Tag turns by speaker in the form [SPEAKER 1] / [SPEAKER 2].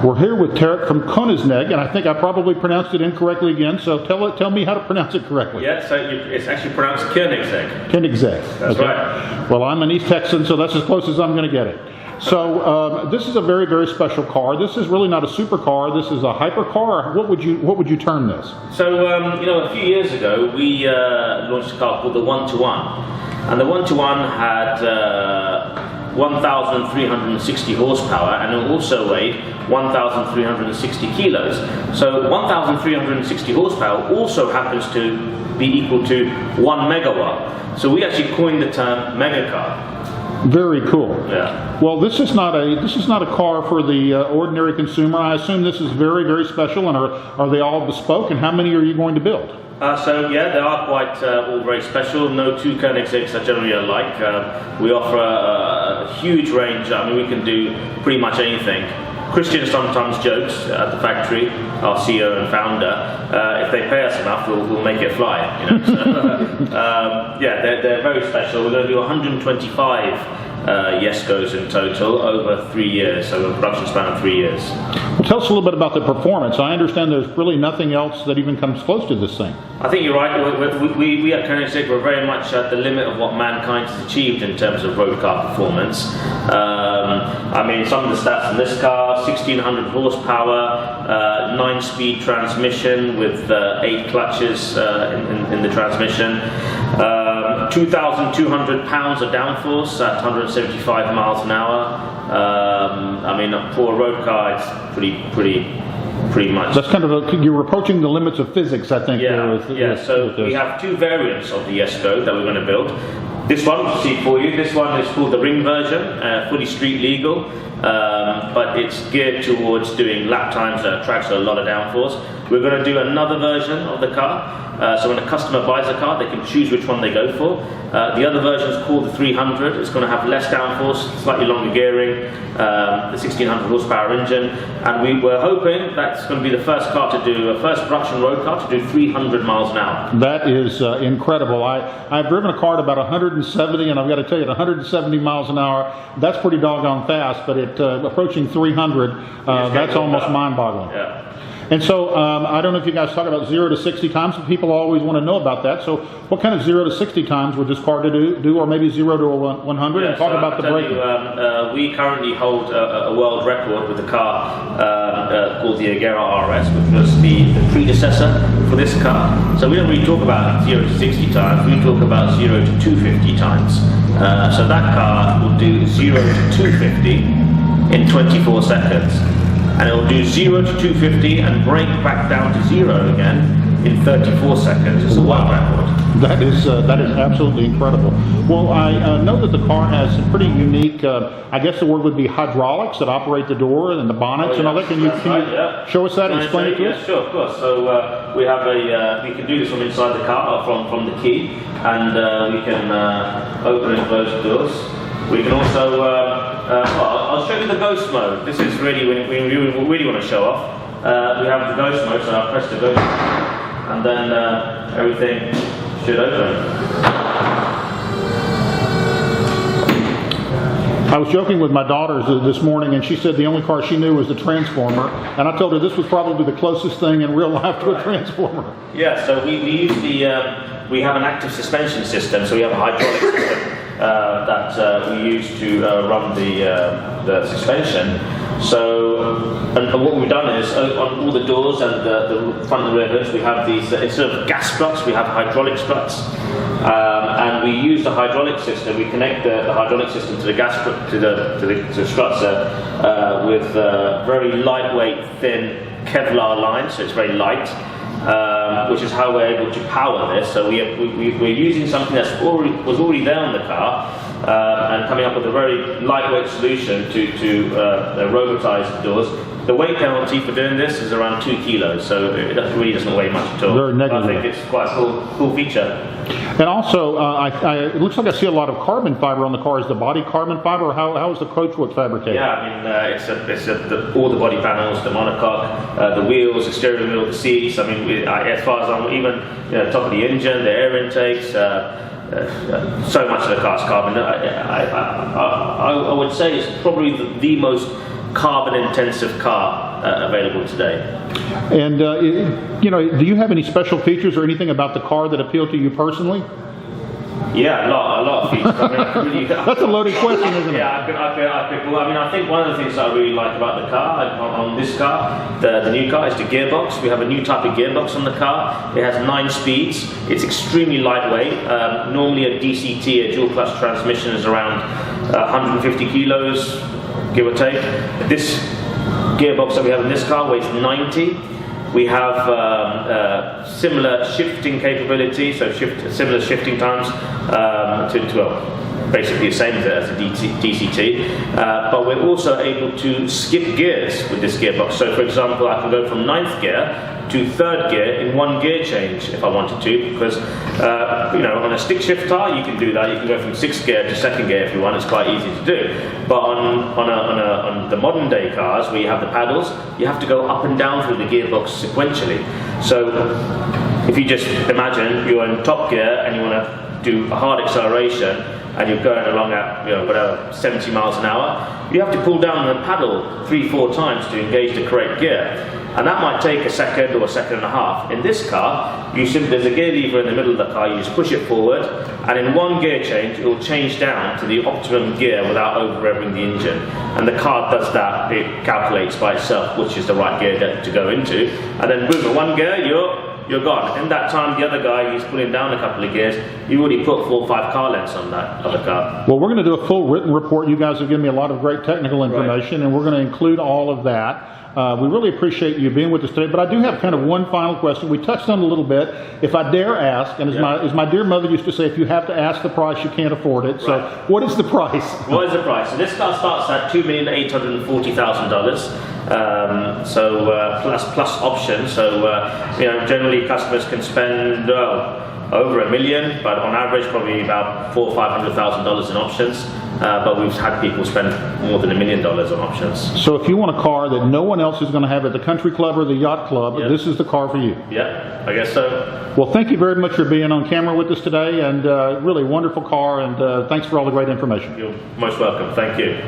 [SPEAKER 1] We're here with Tarek from Koenigsegg, and I think I probably pronounced it incorrectly again, so tell me how to pronounce it correctly.
[SPEAKER 2] Yeah, so it's actually pronounced Koenigsegg.
[SPEAKER 1] Koenigsegg.
[SPEAKER 2] That's right.
[SPEAKER 1] Well, I'm an East Texan, so that's as close as I'm going to get it. So this is a very, very special car. This is really not a supercar. This is a hypercar. What would you term this?
[SPEAKER 2] So a few years ago we launched a car called the 1-to-1, and the 1-to-1 had 1,360 horsepower, and it also weighed 1,360 kilos. So 1,360 horsepower also happens to be equal to 1 megawatt. So we actually coined the term megacar.
[SPEAKER 1] Very cool.
[SPEAKER 2] Yeah.
[SPEAKER 1] Well, this is not a car for the ordinary consumer. I assume this is very, very special, and are they all bespoke? And how many are you going to build?
[SPEAKER 2] So yeah, they are quite all very special. No two Koenigsegg's are generally alike. We offer a huge range. I mean, we can do pretty much anything. Christian sometimes jokes at the factory, our CEO and founder, if they pay us enough, we'll make it fly. So, yeah, they're very special. We're going to do 125 Jeskos in total over 3 years, so a production span of 3 years.
[SPEAKER 1] Well, tell us a little bit about the performance. I understand there's really nothing else that even comes close to this thing.
[SPEAKER 2] I think you're right. We at Koenigsegg, we're very much at the limit of what mankind has achieved in terms of road car performance. I mean, some of the stats in this car: 1,600 horsepower, 9-speed transmission with 8 clutches in the transmission. 2,200 pounds of downforce at 175 miles an hour. I mean, for a road car, it's pretty much.
[SPEAKER 1] That's kind of you're approaching the limits of physics, I think.
[SPEAKER 2] Yeah. So we have 2 variants of the Jesko that we're going to build. This one, to see for you, this one is called the ring version, fully street legal, but it's geared towards doing lap times that attracts a lot of downforce. We're going to do another version of the car. So when a customer buys a car, they can choose which one they go for. The other version is called the 300. It's going to have less downforce, slightly longer gearing, the 1,600 horsepower engine, and we were hoping that's going to be the first car to do, first production road car to do 300 miles an hour.
[SPEAKER 1] That is incredible. I've driven a car at about 170, and I've got to tell you, at 170 miles an hour, that's pretty doggone fast, but at approaching 300, that's almost mind-boggling.
[SPEAKER 2] Yeah.
[SPEAKER 1] And so, I don't know if you guys talk about 0 to 60 times, but people always want to know about that. So, what kind of 0 to 60 times would this car do, or maybe 0 to 100?
[SPEAKER 2] Yeah,
[SPEAKER 1] and talk about the braking.
[SPEAKER 2] We currently hold a world record with a car called the Agera RS, which was the predecessor for this car. So we don't really talk about 0 to 60 times, we talk about 0 to 250 times. So that car will do 0 to 250 in 24 seconds. And it will do 0 to 250 and brake back down to 0 again in 34 seconds. It's a world record.
[SPEAKER 1] That is absolutely incredible. Well, I know that the car has some pretty unique, I guess the word would be hydraulics that operate the door and the bonnets and all that. Can you show us that and explain it to us?
[SPEAKER 2] Yeah, sure, of course. So we have we can do this from inside the car, from the key, and we can open and close the doors. We can also, I'll show you the ghost mode. This is really when we really want to show off. We have the ghost mode, so I'll press the ghost mode, and then everything should open.
[SPEAKER 1] I was joking with my daughters this morning, and she said the only car she knew was the Transformer, and I told her this was probably the closest thing in real life to a Transformer.
[SPEAKER 2] Yeah, so we use we have an active suspension system, so we have a hydraulic system that we use to run the suspension. So, and what we've done is on all the doors and the front and rear hoods, we have these instead of gas struts, we have hydraulic struts, and we use the hydraulic system. We connect the hydraulic system to the gas strut to the struts with very lightweight, thin Kevlar lines, so it's very light. Which is how we're able to power this. So we're using something was already there on the car, and coming up with a very lightweight solution to robotize the doors. The weight penalty for doing this is around 2 kilos, so it really doesn't weigh much at all.
[SPEAKER 1] Very negligible.
[SPEAKER 2] I think it's quite a cool feature.
[SPEAKER 1] And also, it looks like I see a lot of carbon fiber on the car. Is the body carbon fiber, or how is the coachwork fabricated?
[SPEAKER 2] Yeah, I mean, all the body panels, the monocoque, the wheels, the steering wheel, the seats. I mean, as far as I'm even top of the engine, the air intakes. So much of the car's carbon. I would say it's probably the most carbon-intensive car available today.
[SPEAKER 1] And you know, do you have any special features or anything about the car that appeal to you personally?
[SPEAKER 2] Yeah, a lot of features. I mean, I really,
[SPEAKER 1] that's a loaded question, isn't it?
[SPEAKER 2] Yeah, well, I mean, I think one of the things that I really like about the car, on this car, the new car, is the gearbox. We have a new type of gearbox on the car. It has 9 speeds. It's extremely lightweight. Normally a DCT, a dual clutch transmission, is around 150 kilos, give or take. This gearbox that we have in this car weighs 90. We have similar shifting capability, so similar shifting times well, basically the same as a DCT, but we're also able to skip gears with this gearbox. So for example, I can go from 9th gear to 3rd gear in 1 gear change if I wanted to, because you know, on a stick shift car you can do that. You can go from 6th gear to 2nd gear if you want. It's quite easy to do. But on the modern day cars where you have the paddles, you have to go up and down through the gearbox sequentially. So if you just imagine you're in top gear and you want to do a hard acceleration and you're going along at, you know, whatever, 70 miles an hour, you have to pull down the paddle 3-4 times to engage the correct gear. And that might take a second or a second and a half. In this car, there's a gear lever in the middle of the car, you just push it forward, and in 1 gear change, it will change down to the optimum gear without over-revving the engine. And the car does that, it calculates by itself which is the right gear to go into, and then boom, in 1 gear, you're gone. In that time, the other guy, he's pulling down a couple of gears, you already put 4 or 5 car lengths on that other car.
[SPEAKER 1] Well, we're going to do a full written report. You guys have given me a lot of great technical information, and we're going to include all of that. We really appreciate you being with us today, but I do have kind of one final question. We touched on it a little bit. If I dare ask, and as my dear mother used to say, if you have to ask the price, you can't afford it. So what is the price?
[SPEAKER 2] What is the price? So this car starts at $2,840,000. Plus options. So you know, generally customers can spend over $1 million, but on average probably about $400,000 or $500,000 in options. But we've had people spend more than $1 million on options.
[SPEAKER 1] So if you want a car that no one else is going to have at the country club or the yacht club, this is the car for you.
[SPEAKER 2] Yeah, I guess so.
[SPEAKER 1] Well, thank you very much for being on camera with us today, and really wonderful car, and thanks for all the great information.
[SPEAKER 2] You're most welcome. Thank you.